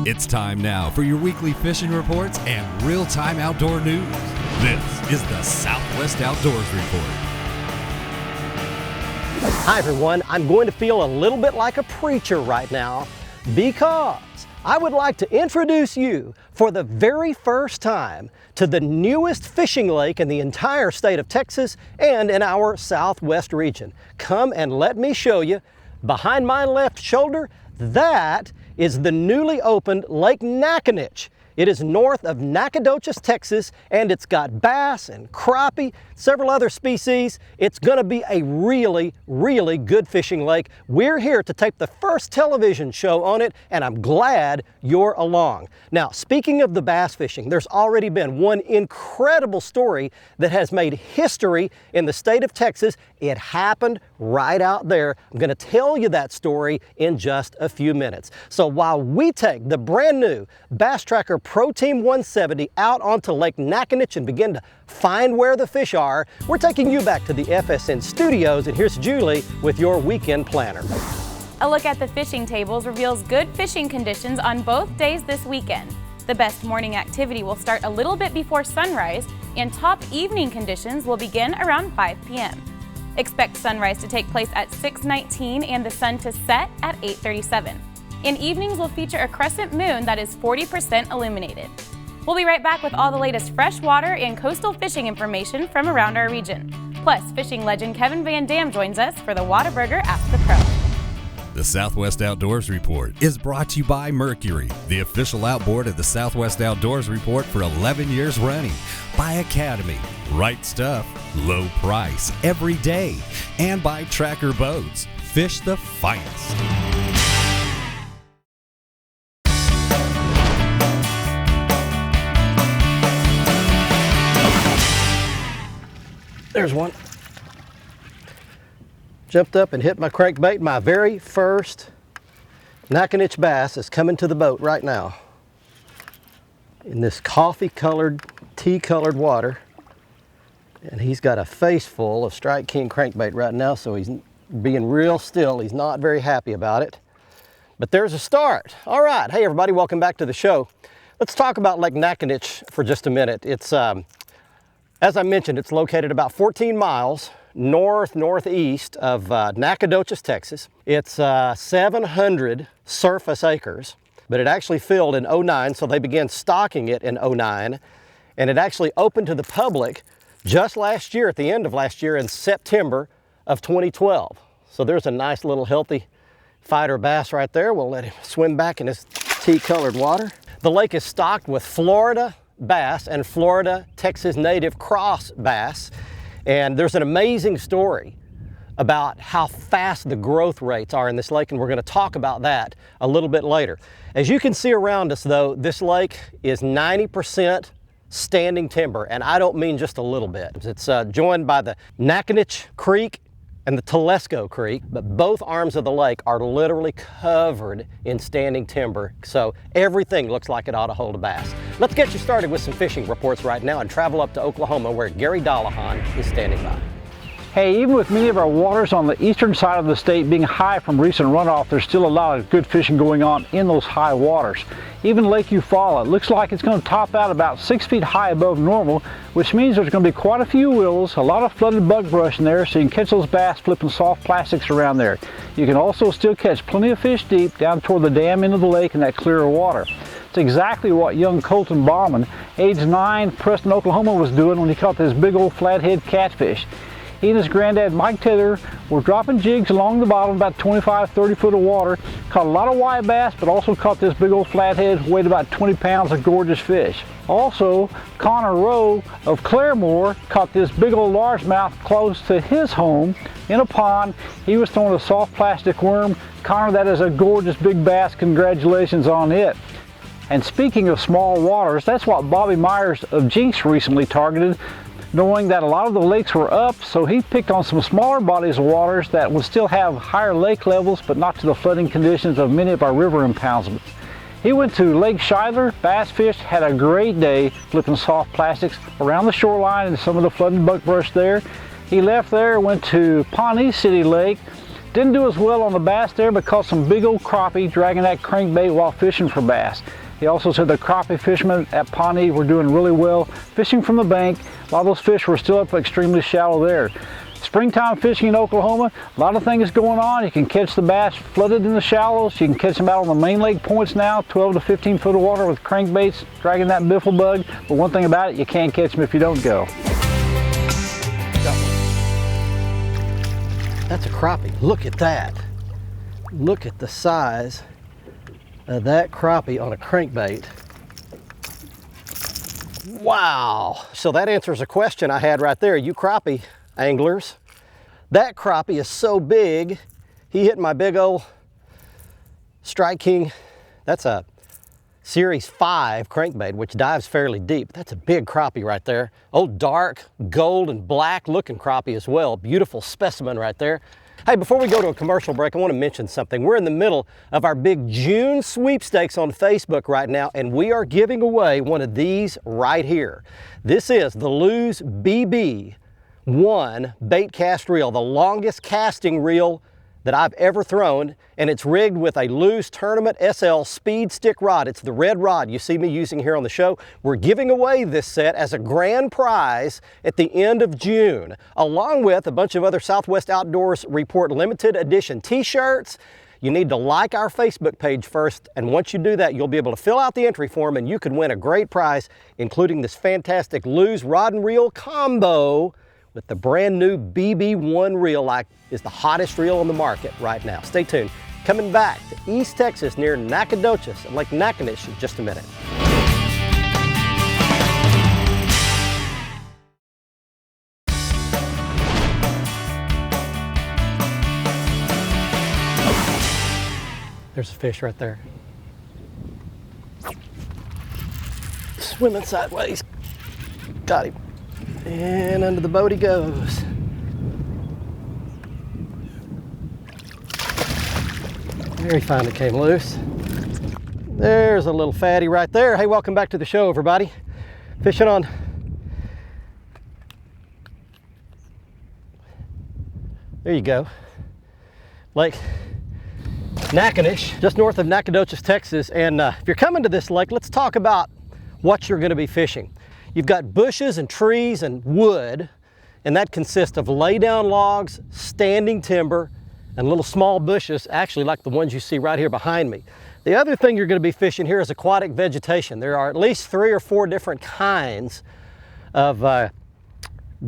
It's time now for your weekly fishing reports and real-time outdoor news. This is the Southwest Outdoors Report. Hi everyone, I'm going to feel a little bit like a preacher right now because I would like to introduce you for the very first time to the newest fishing lake in the entire state of Texas and in our Southwest region. Come and let me show you. Behind my left shoulder, that is the newly opened Lake Naconiche. It is north of Nacogdoches, Texas, and it's got bass and crappie, several other species. It's going to be a really, really good fishing lake. We're here to tape the first television show on it, and I'm glad you're along. Now, speaking of the bass fishing, there's already been one incredible story that has made history in the state of Texas. It happened right out there. I'm going to tell you that story in just a few minutes. So while we take the brand new Bass Tracker Pro Team 170 out onto Lake Naconiche and begin to find where the fish are, we're taking you back to the FSN studios, and here's Julie with your weekend planner. A look at the fishing tables reveals good fishing conditions on both days this weekend. The best morning activity will start a little bit before sunrise, and top evening conditions will begin around 5 p.m. Expect sunrise to take place at 6:19 and the sun to set at 8:37. And evenings will feature a crescent moon that is 40% illuminated. We'll be right back with all the latest freshwater and coastal fishing information from around our region. Plus, fishing legend Kevin Van Dam joins us for the Whataburger Ask the Pro. The Southwest Outdoors Report is brought to you by Mercury, the official outboard of the Southwest Outdoors Report for 11 years running. By Academy, right stuff, low price, every day. And by Tracker Boats, fish the finest. There's one. Jumped up and hit my crankbait. My very first Naconiche bass is coming to the boat right now in this coffee-colored, tea-colored water. And he's got a face full of Strike King crankbait right now, so he's being real still. He's not very happy about it. But there's a start. All right. Hey, everybody. Welcome back to the show. Let's talk about Lake Naconiche for just a minute. It's, as I mentioned, it's located about 14 miles northeast of Nacogdoches, Texas. It's 700 surface acres, but it actually filled in '09, so they began stocking it in '09, and it actually opened to the public just last year, at the end of last year, in September of 2012. So there's a nice little healthy fighter bass right there. We'll let him swim back in his tea-colored water. The lake is stocked with Florida bass and Florida Texas native cross bass. And there's an amazing story about how fast the growth rates are in this lake, and we're going to talk about that a little bit later. As you can see around us though, this lake is 90% standing timber, and I don't mean just a little bit. It's joined by the Naconiche Creek and the Telesco Creek, but both arms of the lake are literally covered in standing timber, so everything looks like it ought to hold a bass. Let's get you started with some fishing reports right now and travel up to Oklahoma, where Gary Dollahan is standing by. Hey, even with many of our waters on the eastern side of the state being high from recent runoff, there's still a lot of good fishing going on in those high waters. Even Lake Eufaula looks like it's going to top out about 6 feet high above normal, which means there's going to be quite a few willows, a lot of flooded bug brush in there, so you can catch those bass flipping soft plastics around there. You can also still catch plenty of fish deep down toward the dam end of the lake in that clearer water. It's exactly what young Colton Bauman, age 9, Preston, Oklahoma, was doing when he caught this big old flathead catfish. He and his granddad, Mike Taylor, were dropping jigs along the bottom, about 25, 30 foot of water. Caught a lot of white bass, but also caught this big old flathead, weighed about 20 pounds of gorgeous fish. Also, Connor Rowe of Claremore caught this big old largemouth close to his home in a pond. He was throwing a soft plastic worm. Connor, that is a gorgeous big bass. Congratulations on it. And speaking of small waters, that's what Bobby Myers of Jinx recently targeted, knowing that a lot of the lakes were up, so he picked on some smaller bodies of waters that would still have higher lake levels, but not to the flooding conditions of many of our river impoundments. He went to Lake Schuyler, bass fished, had a great day flipping soft plastics around the shoreline and some of the flooded buckbrush there. He left there, went to Pawnee City Lake, Didn't do as well on the bass there, but caught some big old crappie dragging that crankbait while fishing for bass. He also said the crappie fishermen at Pawnee were doing really well fishing from the bank. A lot of those fish were still up extremely shallow there. Springtime fishing in Oklahoma, a lot of things going on. You can catch the bass flooded in the shallows. You can catch them out on the main lake points now, 12 to 15 foot of water with crankbaits dragging that biffle bug. But one thing about it, you can't catch them if you don't go. That's a crappie. Look at that. Look at the size of that crappie on a crankbait. Wow. So that answers a question I had right there. You crappie anglers, that crappie is so big, he hit my big old Strike King. That's a Series 5 crankbait, which dives fairly deep. That's a big crappie right there. Old dark gold and black looking crappie as well. Beautiful specimen right there. Hey, before we go to a commercial break, I want to mention something. We're in the middle of our big June sweepstakes on Facebook right now, and we are giving away one of these right here. This is the Lew's BB1 bait cast reel, the longest casting reel that I've ever thrown, and it's rigged with a Lew's Tournament SL speed stick rod. It's the red rod you see me using here on the show. We're giving away this set as a grand prize at the end of June, along with a bunch of other Southwest Outdoors Report limited edition t-shirts. You need to like our Facebook page first, and once you do that, you'll be able to fill out the entry form and you could win a great prize, including this fantastic Lew's rod and reel combo with the brand new BB1 reel, like is the hottest reel on the market right now. Stay tuned. Coming back to East Texas near Nacogdoches and Lake Naconiche in just a minute. There's a fish right there. Swimming sideways. Got him. And under the boat he goes. There he finally came loose. There's a little fatty right there. Hey, welcome back to the show, everybody. Fishing on there you go. Lake Naconiche, just north of Nacogdoches, Texas. And if you're coming to this lake, let's talk about what you're going to be fishing. You've got bushes and trees and wood, and that consists of lay-down logs, standing timber, and little small bushes, actually like the ones you see right here behind me. The other thing you're going to be fishing here is aquatic vegetation. There are at least 3 or 4 different kinds of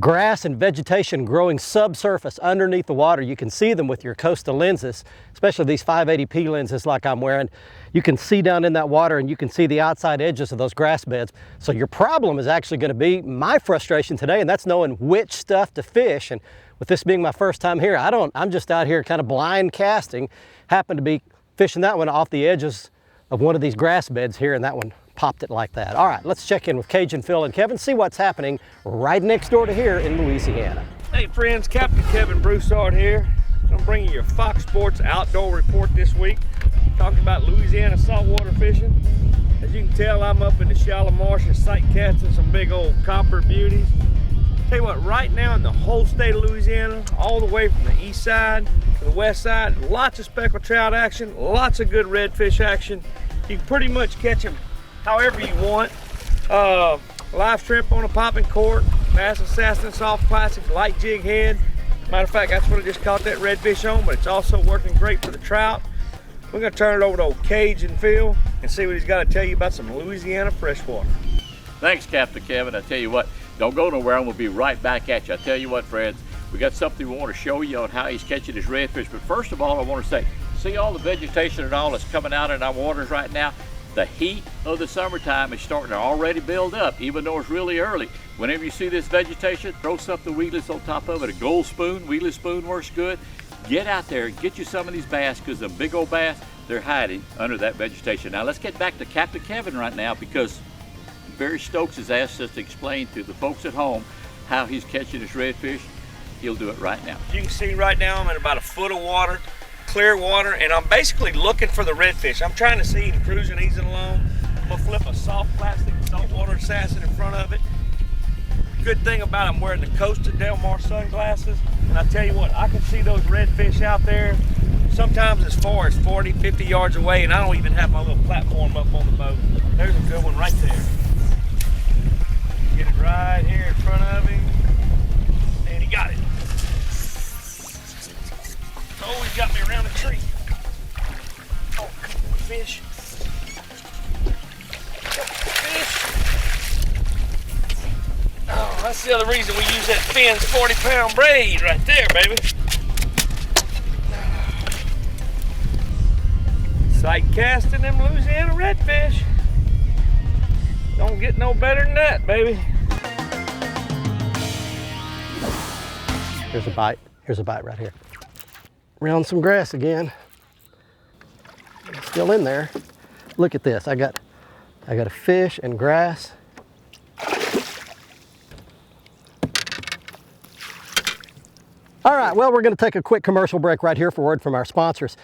grass and vegetation growing subsurface underneath the water. You can see them with your Costa lenses, especially these 580p lenses like I'm wearing. You can see down in that water and you can see the outside edges of those grass beds. So your problem is actually going to be my frustration today, and that's knowing which stuff to fish. And with this being my first time here, I'm just out here kind of blind casting. Happened to be fishing that one off the edges of one of these grass beds here, and that one popped it like that. All right, let's check in with Cajun Phil and Kevin, see what's happening right next door to here in Louisiana. Hey friends, Captain Kevin Broussard here. I'm bringing you your Fox Sports Outdoor Report this week, talking about Louisiana saltwater fishing. As you can tell, I'm up in the shallow marsh and sight casting some big old copper beauties. Tell you what, right now in the whole state of Louisiana, all the way from the east side to the west side, lots of speckled trout action, lots of good redfish action. You can pretty much catch them however you want. Live shrimp on a popping cork, bass assassin, soft plastic, light jig head. Matter of fact, that's what I just caught that redfish on, but it's also working great for the trout. We're gonna turn it over to old Cajun Phil and see what he's got to tell you about some Louisiana freshwater. Thanks, Captain Kevin. I tell you what, don't go nowhere, and we'll be right back at you. I tell you what, friends, we got something we want to show you on how he's catching his redfish. But first of all, I want to say, see all the vegetation and all that's coming out in our waters right now? The heat of the summertime is starting to already build up, even though it's really early. Whenever you see this vegetation, throw something weedless on top of it. A gold spoon, weedless spoon works good. Get out there and get you some of these bass, because the big old bass, they're hiding under that vegetation. Now let's get back to Captain Kevin right now, because Barry Stokes has asked us to explain to the folks at home how he's catching his redfish. He'll do it right now. You can see right now I'm in about a foot of water, clear water, and I'm basically looking for the redfish. I'm trying to see him cruising, easing along. I'm gonna flip a soft plastic saltwater assassin in front of it. good thing about I'm wearing the Costa Del Mar sunglasses, and I tell you what, I can see those redfish out there sometimes as far as 40, 50 yards away, and I don't even have my little platform up on the boat. There's a good one right there. Get it right here in front of him, and he got it. Oh, he got me around the tree. Oh, come on, fish. Fish. Oh, that's the other reason we use that Finn's 40-pound braid right there, baby. Sight casting them Louisiana redfish. Don't get no better than that, baby. Here's a bite. Here's a bite right here. Around some grass again. Still in there. Look at this. I got a fish and grass. All right, well, we're going to take a quick commercial break right here for a word from our sponsors.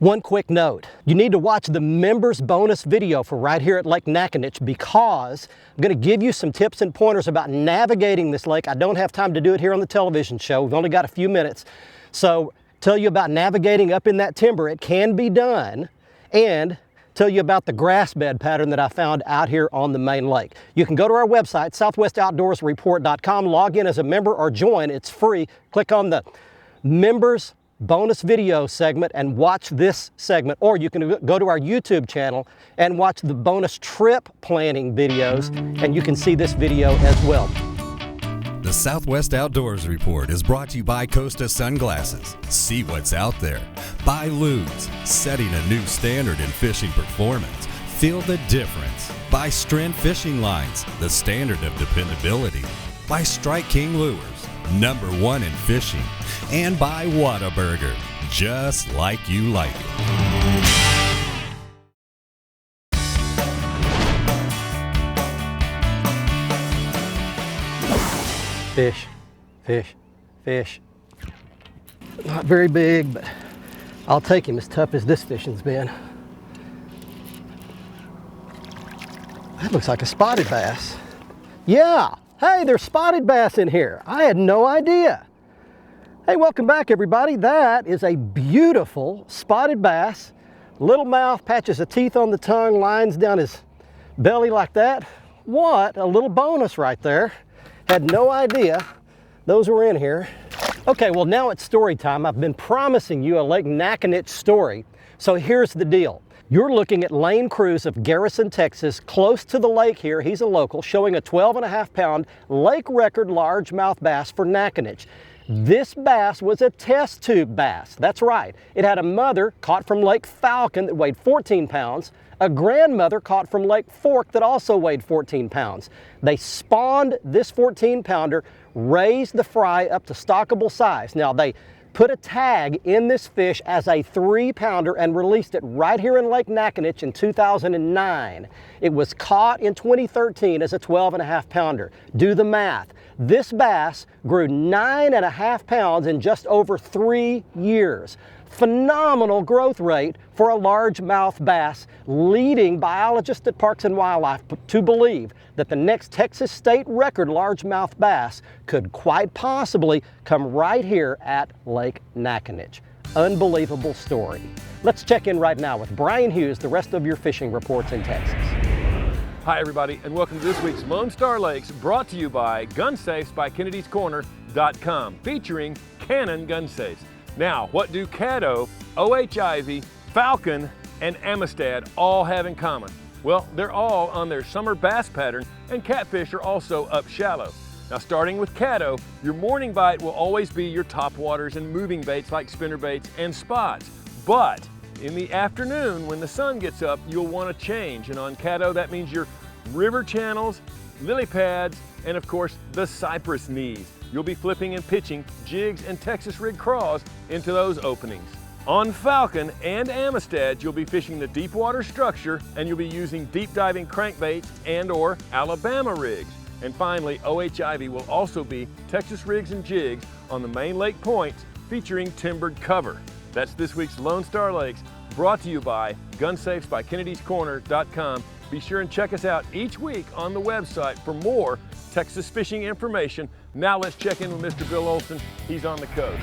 One quick note, you need to watch the members bonus video for right here at Lake Naconiche, because I'm going to give you some tips and pointers about navigating this lake. I don't have time to do it here on the television show. We've only got a few minutes. So tell you about navigating up in that timber. It can be done, and tell you about the grass bed pattern that I found out here on the main lake. You can go to our website, southwestoutdoorsreport.com, log in as a member or join. It's free. Click on the members bonus video segment and watch this segment, or you can go to our YouTube channel and watch the bonus trip planning videos, and you can see this video as well. The Southwest Outdoors Report is brought to you by Costa Sunglasses. See what's out there. By Ludes, setting a new standard in fishing performance. Feel the difference. By Strand Fishing Lines, the standard of dependability. By Strike King Lures, #1 in fishing. And by Whataburger, just like you like it. Fish, fish, fish. Not very big, but I'll take him as tough as this fishing's been. That looks like a spotted bass. Yeah, hey, there's spotted bass in here. I had no idea. Hey, welcome back, everybody. That is a beautiful spotted bass. Little mouth, patches of teeth on the tongue, lines down his belly like that. What a little bonus right there. Had no idea those were in here. Okay, well, now it's story time. I've been promising you a Lake Naconiche story. So here's the deal. You're looking at Lane Cruz of Garrison, Texas, close to the lake here. He's a local, showing a 12.5-pound lake record largemouth bass for Naconiche. This bass was a test tube bass. That's right. It had a mother caught from Lake Falcon that weighed 14 pounds, a grandmother caught from Lake Fork that also weighed 14 pounds. They spawned this 14-pounder, raised the fry up to stockable size. Now, they put a tag in this fish as a 3-pounder and released it right here in Lake Naconiche in 2009. It was caught in 2013 as a 12.5-pounder. Do the math. This bass grew 9.5 pounds in just over 3 years. Phenomenal growth rate for a largemouth bass, leading biologists at Parks and Wildlife to believe that the next Texas state record largemouth bass could quite possibly come right here at Lake Naconiche. Unbelievable story. Let's check in right now with Brian Hughes, the rest of your fishing reports in Texas. Hi everybody, and welcome to this week's Lone Star Lakes, brought to you by GunSafesByKennedy'sCorner.com, featuring Cannon gun safes. Now, what do Caddo, OH-Ivy, Falcon, and Amistad all have in common? Well, they're all on their summer bass pattern, and catfish are also up shallow. Now, starting with Caddo, your morning bite will always be your topwaters and moving baits like spinnerbaits and spots. But in the afternoon, when the sun gets up, you'll want to change. And on Caddo, that means your river channels, lily pads, and of course, the cypress knees. You'll be flipping and pitching jigs and Texas rig craws into those openings. On Falcon and Amistad, you'll be fishing the deep water structure, and you'll be using deep diving crankbaits and or Alabama rigs. And finally, OH-Ivy will also be Texas rigs and jigs on the main lake points, featuring timbered cover. That's this week's Lone Star Lakes, brought to you by GunSafesByKennedy'sCorner.com. Be sure and check us out each week on the website for more Texas fishing information. Now let's check in with Mr. Bill Olson. He's on the coast.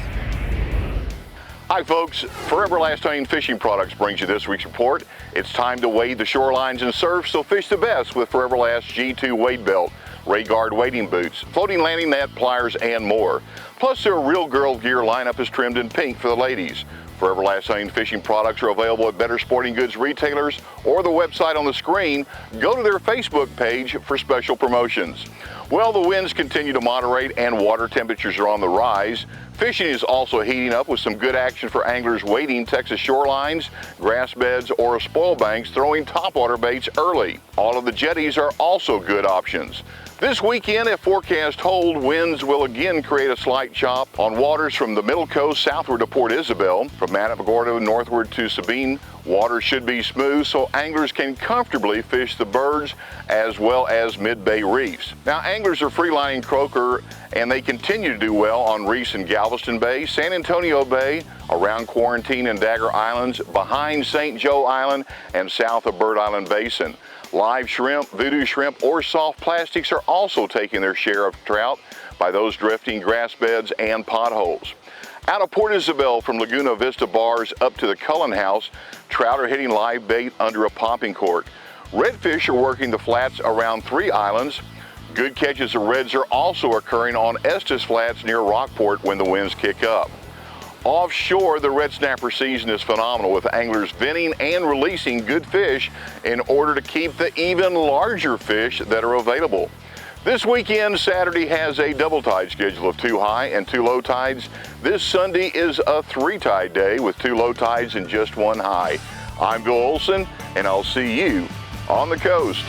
Hi folks, Forever Lasting Fishing Products brings you this week's report. It's time to wade the shorelines and surf, so fish the best with Forever Last G2 Wade Belt, Ray Guard wading boots, floating landing net, pliers, and more. Plus their Real Girl gear lineup is trimmed in pink for the ladies. Forever Lasting Fishing Products are available at better sporting goods retailers or the website on the screen. Go to their Facebook page for special promotions. Well, the winds continue to moderate and water temperatures are on the rise. Fishing is also heating up with some good action for anglers wading Texas shorelines, grass beds, or spoil banks, throwing topwater baits early. All of the jetties are also good options. This weekend, if forecast hold, winds will again create a slight chop on waters from the Middle Coast southward to Port Isabel. From Matagorda northward to Sabine, water should be smooth so anglers can comfortably fish the birds as well as mid-bay reefs. Now, anglers are freelining croaker and they continue to do well on reefs in Galveston Bay, San Antonio Bay, around Quarantine and Dagger Islands, behind St. Joe Island, and south of Bird Island Basin. Live shrimp, voodoo shrimp, or soft plastics are also taking their share of trout by those drifting grass beds and potholes. Out of Port Isabel from Laguna Vista Bars up to the Cullen House, trout are hitting live bait under a popping cork. Redfish are working the flats around 3 islands. Good catches of reds are also occurring on Estes Flats near Rockport when the winds kick up. Offshore, the red snapper season is phenomenal, with anglers venting and releasing good fish in order to keep the even larger fish that are available. This weekend, Saturday has a double tide schedule of 2 high and 2 low tides. This Sunday is a 3 tide day with 2 low tides and just 1 high. I'm Bill Olson, and I'll see you on the coast.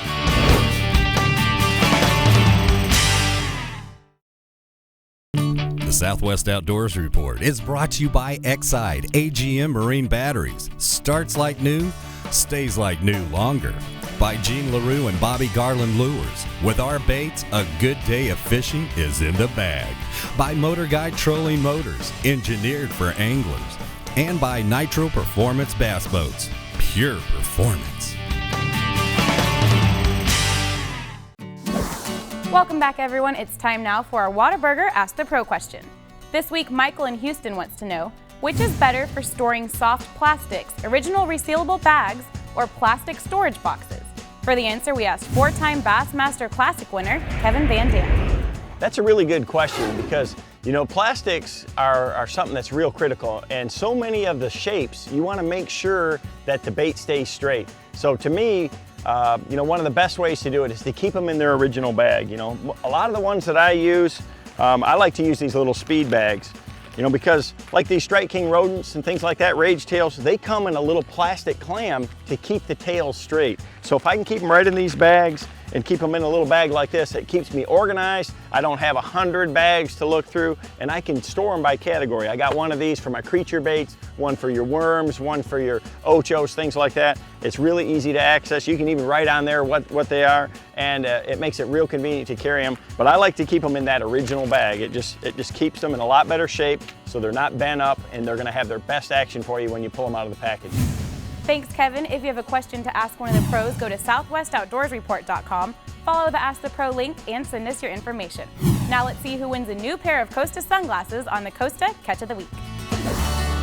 The Southwest Outdoors Report is brought to you by Exide AGM Marine Batteries. Starts like new, stays like new longer. By Gene LaRue and Bobby Garland Lures. With our baits, a good day of fishing is in the bag. By Motor Guide Trolling Motors, engineered for anglers. And by Nitro Performance Bass Boats, pure performance. Welcome back, everyone. It's time now for our Whataburger Ask the Pro question. This week, Michael in Houston wants to know, which is better for storing soft plastics, original resealable bags, or plastic storage boxes? For the answer, we asked 4-time Bassmaster Classic winner, Kevin Van Dam. That's a really good question because, you know, plastics are something that's real critical, and so many of the shapes, you want to make sure that the bait stays straight. So to me, you know, one of the best ways to do it is to keep them in their original bag. You know, a lot of the ones that I use, I like to use these little speed bags, you know, because like these Strike King rodents and things like that, rage tails, they come in a little plastic clam to keep the tails straight. So if I can keep them right in these bags and keep them in a little bag like this, it keeps me organized. I don't have 100 bags to look through, and I can store them by category. I got one of these for my creature baits, one for your worms, one for your ochos, things like that. It's really easy to access. You can even write on there what they are, and it makes it real convenient to carry them. But I like to keep them in that original bag. It just keeps them in a lot better shape, so they're not bent up, and they're gonna have their best action for you when you pull them out of the package. Thanks, Kevin. If you have a question to ask one of the pros, go to southwestoutdoorsreport.com, follow the Ask the Pro link, and send us your information. Now let's see who wins a new pair of Costa sunglasses on the Costa Catch of the Week.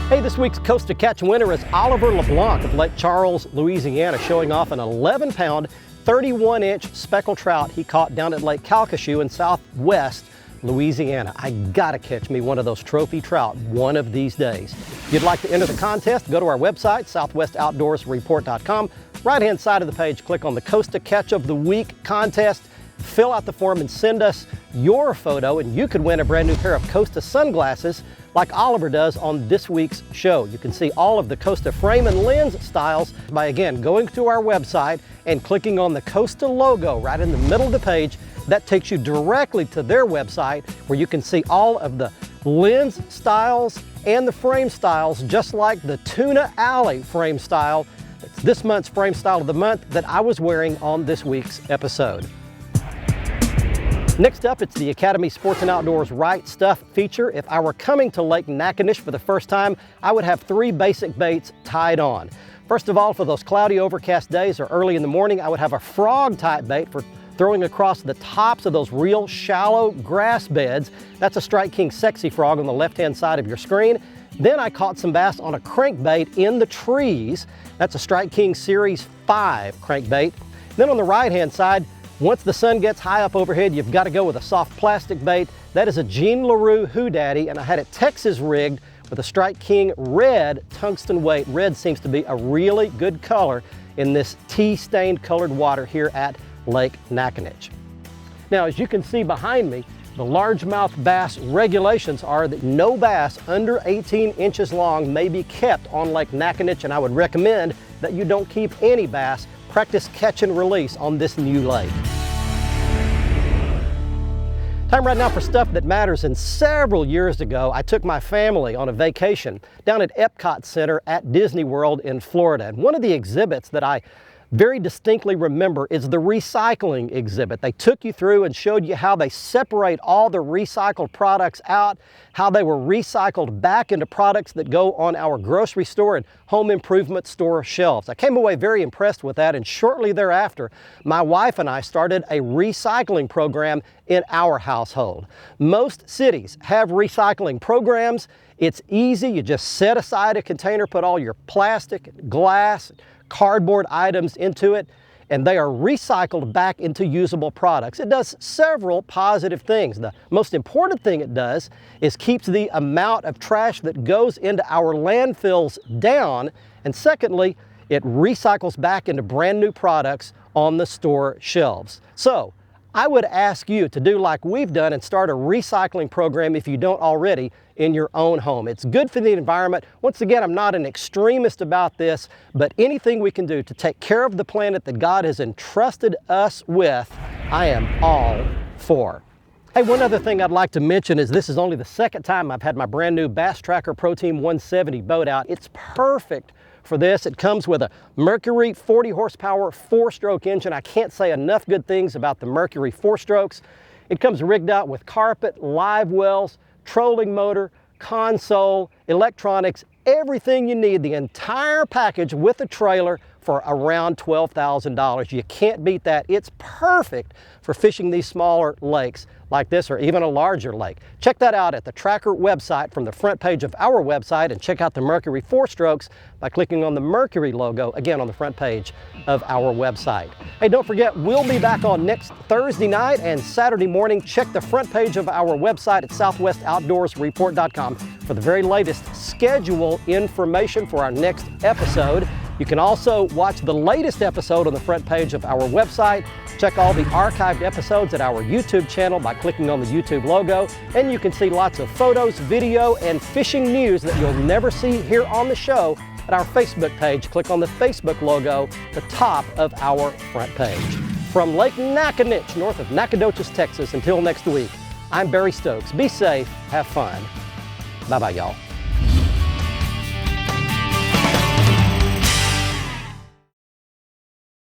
Hey, this week's Costa Catch winner is Oliver LeBlanc of Lake Charles, Louisiana, showing off an 11-pound, 31-inch speckled trout he caught down at Lake Calcasieu in southwest Louisiana. I gotta catch me one of those trophy trout one of these days. If you'd like to enter the contest, go to our website, southwestoutdoorsreport.com. Right-hand side of the page, click on the Costa Catch of the Week contest, fill out the form and send us your photo, and you could win a brand new pair of Costa sunglasses like Oliver does on this week's show. You can see all of the Costa frame and lens styles by, again, going to our website and clicking on the Costa logo right in the middle of the page. That takes you directly to their website where you can see all of the lens styles and the frame styles, just like the Tuna Alley frame style. It's this month's frame style of the month that I was wearing on this week's episode. Next up, it's the Academy Sports and Outdoors Right Stuff feature. If I were coming to Lake Naconiche for the first time, I would have 3 basic baits tied on. First of all, for those cloudy, overcast days or early in the morning, I would have a frog type bait for throwing across the tops of those real shallow grass beds. That's a Strike King Sexy Frog on the left-hand side of your screen. Then I caught some bass on a crankbait in the trees. That's a Strike King Series 5 crankbait. Then on the right-hand side, once the sun gets high up overhead, you've got to go with a soft plastic bait. That is a Gene LaRue Hoodaddy, and I had it Texas rigged with a Strike King red tungsten weight. Red seems to be a really good color in this tea-stained colored water here at Lake Naconiche. Now, as you can see behind me, the largemouth bass regulations are that no bass under 18 inches long may be kept on Lake Naconiche, and I would recommend that you don't keep any bass. Practice catch and release on this new lake. Time right now for stuff that matters, and several years ago, I took my family on a vacation down at Epcot Center at Disney World in Florida. And one of the exhibits that I very distinctly remember is the recycling exhibit. They took you through and showed you how they separate all the recycled products out, how they were recycled back into products that go on our grocery store and home improvement store shelves. I came away very impressed with that, and shortly thereafter, my wife and I started a recycling program in our household. Most cities have recycling programs. It's easy. You just set aside a container, put all your plastic, glass, cardboard items into it, and they are recycled back into usable products. It does several positive things. The most important thing it does is keeps the amount of trash that goes into our landfills down, and secondly, it recycles back into brand new products on the store shelves. So I would ask you to do like we've done and start a recycling program, if you don't already, in your own home. It's good for the environment. Once again, I'm not an extremist about this, but anything we can do to take care of the planet that God has entrusted us with, I am all for. Hey, one other thing I'd like to mention is this is only the second time I've had my brand new Bass Tracker Pro Team 170 boat out. It's perfect for this. It comes with a Mercury 40 horsepower 4-stroke engine. I can't say enough good things about the Mercury 4-strokes. It comes rigged out with carpet, live wells, trolling motor, console, electronics, everything you need, the entire package with a trailer for around $12,000. You can't beat that. It's perfect for fishing these smaller lakes like this, or even a larger lake. Check that out at the Tracker website from the front page of our website, and check out the Mercury 4-strokes by clicking on the Mercury logo, again on the front page of our website. Hey, don't forget, we'll be back on next Thursday night and Saturday morning. Check the front page of our website at southwestoutdoorsreport.com for the very latest schedule information for our next episode. You can also watch the latest episode on the front page of our website. Check all the archived episodes at our YouTube channel by clicking on the YouTube logo. And you can see lots of photos, video, and fishing news that you'll never see here on the show at our Facebook page. Click on the Facebook logo, the top of our front page. From Lake Naconiche, north of Nacogdoches, Texas, until next week, I'm Barry Stokes. Be safe, have fun. Bye-bye, y'all.